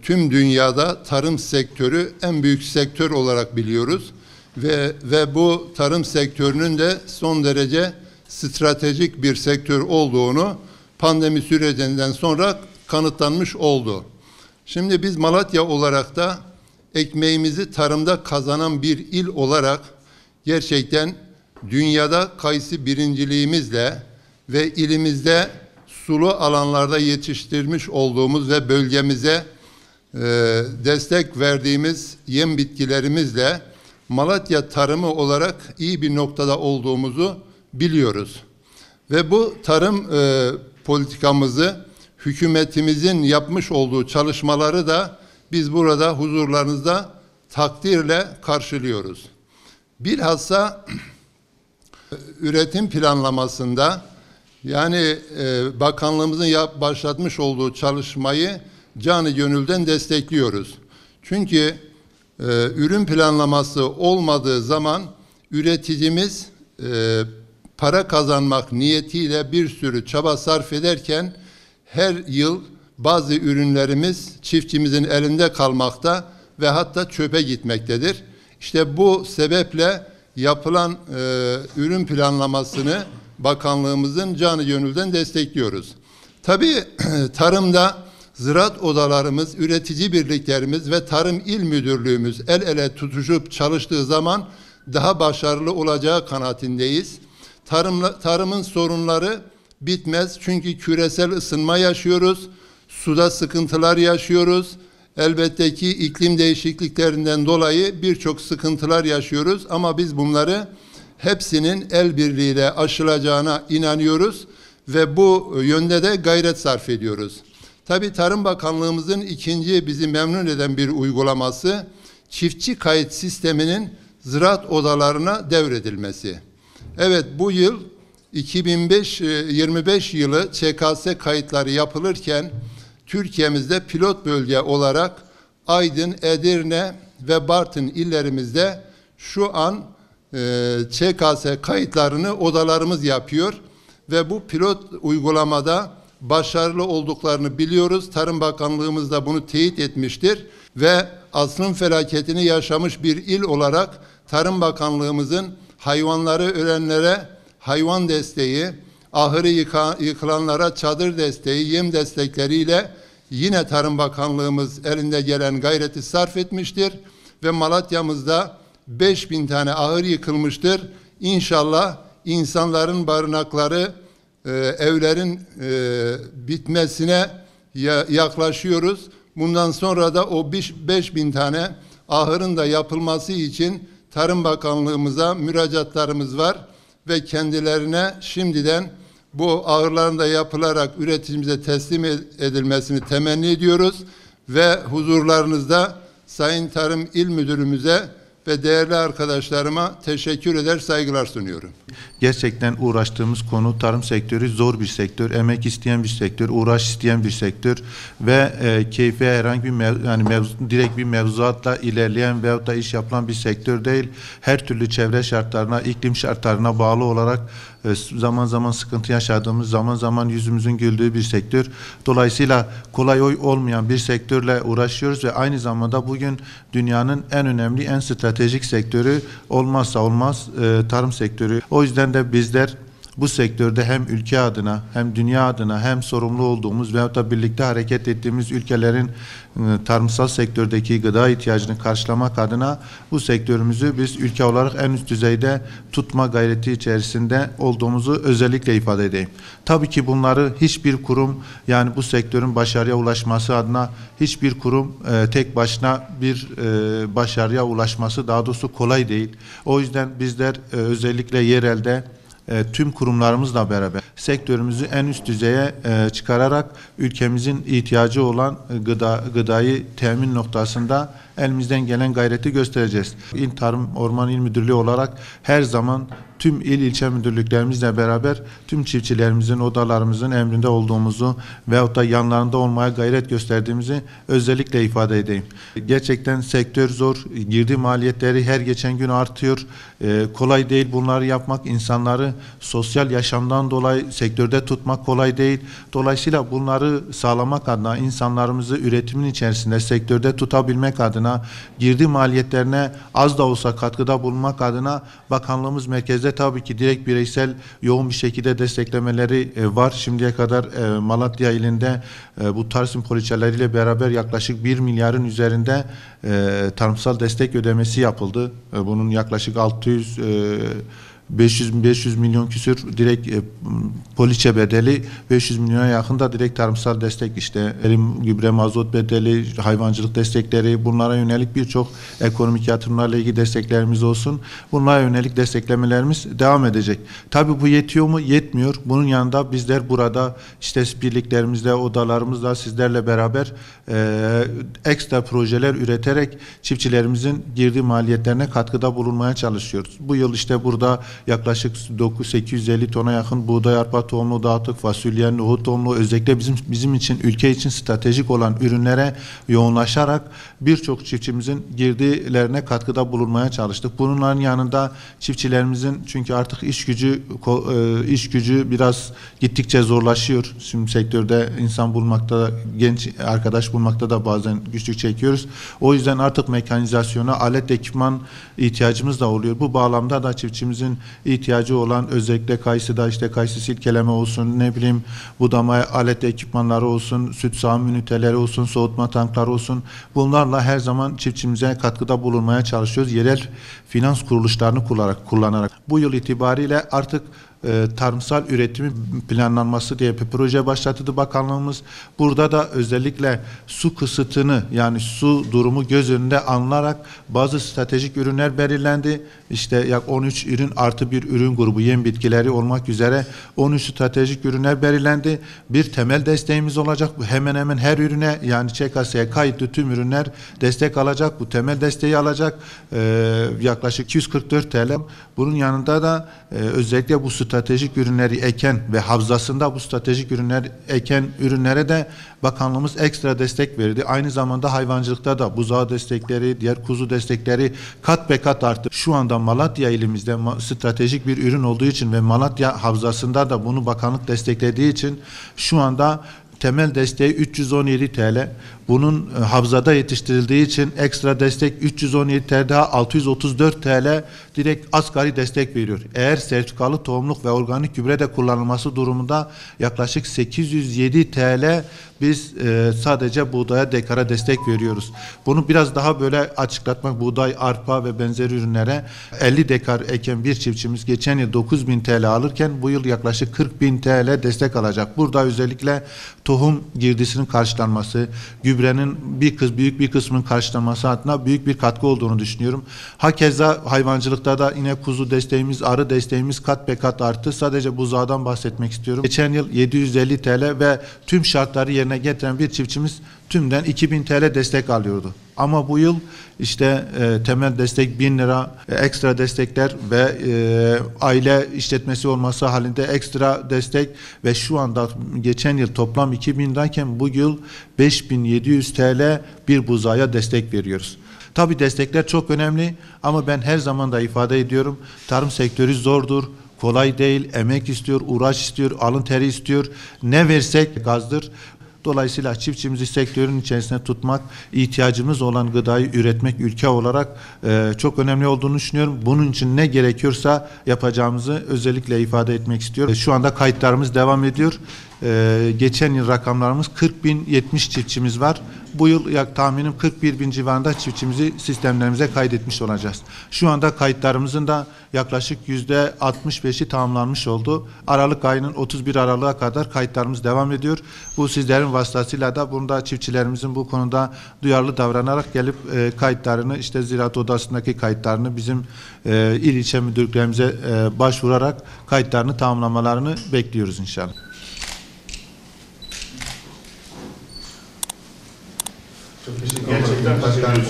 tüm dünyada tarım sektörü en büyük sektör olarak biliyoruz. Ve bu tarım sektörünün de son derece stratejik bir sektör olduğunu pandemi sürecinden sonra kanıtlanmış oldu. Şimdi biz Malatya olarak da ekmeğimizi tarımda kazanan bir il olarak gerçekten dünyada kayısı birinciliğimizle ve ilimizde sulu alanlarda yetiştirmiş olduğumuz ve bölgemize destek verdiğimiz yem bitkilerimizle Malatya tarımı olarak iyi bir noktada olduğumuzu biliyoruz. Ve bu tarım politikamızı hükümetimizin yapmış olduğu çalışmaları da biz burada huzurlarınızda takdirle karşılıyoruz. Bilhassa üretim planlamasında yani bakanlığımızın başlatmış olduğu çalışmayı canı gönülden destekliyoruz. Çünkü ürün planlaması olmadığı zaman üreticimiz para kazanmak niyetiyle bir sürü çaba sarf ederken her yıl bazı ürünlerimiz çiftçimizin elinde kalmakta ve hatta çöpe gitmektedir. İşte bu sebeple yapılan ürün planlamasını bakanlığımızın canı gönülden destekliyoruz. Tabii tarımda ziraat odalarımız, üretici birliklerimiz ve tarım il müdürlüğümüz el ele tutuşup çalıştığı zaman daha başarılı olacağı kanaatindeyiz. Tarımın sorunları bitmez çünkü küresel ısınma yaşıyoruz, suda sıkıntılar yaşıyoruz. Elbette ki iklim değişikliklerinden dolayı birçok sıkıntılar yaşıyoruz ama biz bunları hepsinin el birliğiyle aşılacağına inanıyoruz ve bu yönde de gayret sarf ediyoruz. Tabii Tarım Bakanlığımızın ikinci bizi memnun eden bir uygulaması çiftçi kayıt sisteminin ziraat odalarına devredilmesi. Evet, bu yıl 2025 yılı ÇKS kayıtları yapılırken Türkiye'mizde pilot bölge olarak Aydın, Edirne ve Bartın illerimizde şu an ÇKS kayıtlarını odalarımız yapıyor ve bu pilot uygulamada başarılı olduklarını biliyoruz. Tarım Bakanlığımız da bunu teyit etmiştir ve asrın felaketini yaşamış bir il olarak Tarım Bakanlığımızın hayvanları ölenlere hayvan desteği, ahırı yıkılanlara çadır desteği, yem destekleriyle yine Tarım Bakanlığımız elinde gelen gayreti sarf etmiştir ve Malatya'mızda 5000 tane ahır yıkılmıştır. İnşallah insanların barınakları, evlerin bitmesine yaklaşıyoruz. Bundan sonra da o 5000 tane ahırın da yapılması için Tarım Bakanlığımıza müracaatlarımız var ve kendilerine şimdiden bu ahırların da yapılarak üreticimize teslim edilmesini temenni ediyoruz ve huzurlarınızda Sayın Tarım İl Müdürümüze ve değerli arkadaşlarıma teşekkür eder, saygılar sunuyorum. Gerçekten uğraştığımız konu tarım sektörü zor bir sektör, emek isteyen bir sektör, uğraş isteyen bir sektör ve keyfe herhangi bir direkt bir mevzuatla ilerleyen veyahut da iş yapılan bir sektör değil. Her türlü çevre şartlarına, iklim şartlarına bağlı olarak zaman zaman sıkıntı yaşadığımız, zaman zaman yüzümüzün güldüğü bir sektör. Dolayısıyla kolay olmayan bir sektörle uğraşıyoruz ve aynı zamanda bugün dünyanın en önemli, en stratejik sektörü olmazsa olmaz tarım sektörü. O yüzden de bizler bu sektörde hem ülke adına hem dünya adına hem sorumlu olduğumuz veyahut da birlikte hareket ettiğimiz ülkelerin tarımsal sektördeki gıda ihtiyacını karşılamak adına bu sektörümüzü biz ülke olarak en üst düzeyde tutma gayreti içerisinde olduğumuzu özellikle ifade edeyim. Tabii ki bunları hiçbir kurum, yani bu sektörün başarıya ulaşması adına hiçbir kurum tek başına bir başarıya ulaşması daha doğrusu kolay değil. O yüzden bizler özellikle yerelde tüm kurumlarımızla beraber sektörümüzü en üst düzeye çıkararak ülkemizin ihtiyacı olan gıdayı temin noktasında elimizden gelen gayreti göstereceğiz. İl Tarım Orman İl Müdürlüğü olarak her zaman tüm il ilçe müdürlüklerimizle beraber tüm çiftçilerimizin, odalarımızın emrinde olduğumuzu veyahut da yanlarında olmaya gayret gösterdiğimizi özellikle ifade edeyim. Gerçekten sektör zor, girdi maliyetleri her geçen gün artıyor. Kolay değil bunları yapmak, insanları sosyal yaşamdan dolayı sektörde tutmak kolay değil. Dolayısıyla bunları sağlamak adına, insanlarımızı üretimin içerisinde sektörde tutabilmek adına, girdi maliyetlerine az da olsa katkıda bulunmak adına bakanlığımız merkezde tabii ki direkt bireysel yoğun bir şekilde desteklemeleri var. Şimdiye kadar Malatya ilinde bu Tarsim poliçeleriyle beraber yaklaşık 1 milyarın üzerinde tarımsal destek ödemesi yapıldı. Bunun yaklaşık 500 milyon küsür direkt poliçe bedeli, 500 milyona yakın da direkt tarımsal destek, işte gübre, mazot bedeli, hayvancılık destekleri, bunlara yönelik birçok ekonomik yatırımlarla ilgili desteklerimiz olsun. Bunlara yönelik desteklemelerimiz devam edecek. Tabii bu yetiyor mu? Yetmiyor. Bunun yanında bizler burada işte birliklerimizle, odalarımızla sizlerle beraber ekstra projeler üreterek çiftçilerimizin girdi maliyetlerine katkıda bulunmaya çalışıyoruz. Bu yıl işte burada yaklaşık 850 tona yakın buğday, arpa tohumlu dağıtık, fasulye, nohut tohumlu, özellikle bizim için, ülke için stratejik olan ürünlere yoğunlaşarak birçok çiftçimizin girdilerine katkıda bulunmaya çalıştık. Bunların yanında çiftçilerimizin, çünkü artık iş gücü biraz gittikçe zorlaşıyor. Şimdi sektörde insan bulmakta, genç arkadaş bulmakta da bazen güçlük çekiyoruz. O yüzden artık mekanizasyona, alet ekipman ihtiyacımız da oluyor. Bu bağlamda da çiftçimizin ihtiyacı olan, özellikle kayısıda işte kayısı silkeleme olsun, ne bileyim budama alet ekipmanları olsun, süt sağım üniteleri olsun, soğutma tankları olsun, bunlarla her zaman çiftçimize katkıda bulunmaya çalışıyoruz. Yerel finans kuruluşlarını kullanarak. Bu yıl itibariyle artık tarımsal üretimi planlanması diye bir proje başlatıldı bakanlığımız. Burada da özellikle su kısıtını, yani su durumu göz önünde alınarak bazı stratejik ürünler belirlendi. İşte yak 13 ürün artı bir ürün grubu, yem bitkileri olmak üzere 13 stratejik ürünler belirlendi. Bir temel desteğimiz olacak. Bu hemen hemen her ürüne, yani ÇKS'ye kayıtlı tüm ürünler destek alacak. Bu temel desteği alacak. Yaklaşık 244 TL. Bunun yanında da özellikle bu stratejik ürünleri eken ve havzasında bu stratejik ürünler eken ürünlere de bakanlığımız ekstra destek verdi. Aynı zamanda hayvancılıkta da buzağı destekleri, diğer kuzu destekleri kat be kat arttı. Şu anda Malatya ilimizde stratejik bir ürün olduğu için ve Malatya havzasında da bunu bakanlık desteklediği için şu anda temel desteği 317 TL. Bunun havzada yetiştirildiği için ekstra destek 317 TL, daha 634 TL direkt asgari destek veriyor. Eğer sertifikalı tohumluk ve organik gübre de kullanılması durumunda yaklaşık 807 TL biz sadece buğdaya, dekara destek veriyoruz. Bunu biraz daha böyle açıklatmak, buğday, arpa ve benzeri ürünlere 50 dekar eken bir çiftçimiz geçen yıl 9.000 TL alırken bu yıl yaklaşık 40.000 TL destek alacak. Burada özellikle tohum girdisinin karşılanması, gübrenin büyük bir kısmının karşılanması adına büyük bir katkı olduğunu düşünüyorum. Hakeza hayvancılıkta da yine kuzu desteğimiz, arı desteğimiz kat be kat arttı. Sadece buzağdan bahsetmek istiyorum. Geçen yıl 750 TL ve tüm şartları yerine getiren bir çiftçimiz tümden 2000 TL destek alıyordu. Ama bu yıl işte temel destek 1000 lira, ekstra destekler ve aile işletmesi olması halinde ekstra destek ve şu anda geçen yıl toplam 2000'dayken bu yıl 5700 TL bir buzağa destek veriyoruz. Tabii destekler çok önemli ama ben her zaman da ifade ediyorum, tarım sektörü zordur. Kolay değil, emek istiyor, uğraş istiyor, alın teri istiyor. Ne versek gazdır. Dolayısıyla çiftçimizi sektörün içerisine tutmak, ihtiyacımız olan gıdayı üretmek ülke olarak çok önemli olduğunu düşünüyorum. Bunun için ne gerekiyorsa yapacağımızı özellikle ifade etmek istiyorum. Şu anda kayıtlarımız devam ediyor. Geçen yıl rakamlarımız 40.070 çiftçimiz var. Bu yıl tahminim 41.000 civarında çiftçimizi sistemlerimize kaydetmiş olacağız. Şu anda kayıtlarımızın da yaklaşık %65'i tamamlanmış oldu. Aralık ayının 31 Aralık'a kadar kayıtlarımız devam ediyor. Bu sizlerin vasıtasıyla da bunda çiftçilerimizin bu konuda duyarlı davranarak gelip kayıtlarını, işte Ziraat Odası'ndaki kayıtlarını bizim il ilçe müdürlüklerimize başvurarak kayıtlarını tamamlamalarını bekliyoruz inşallah. Çok teşekkür ederim. Gerçekten başkanım.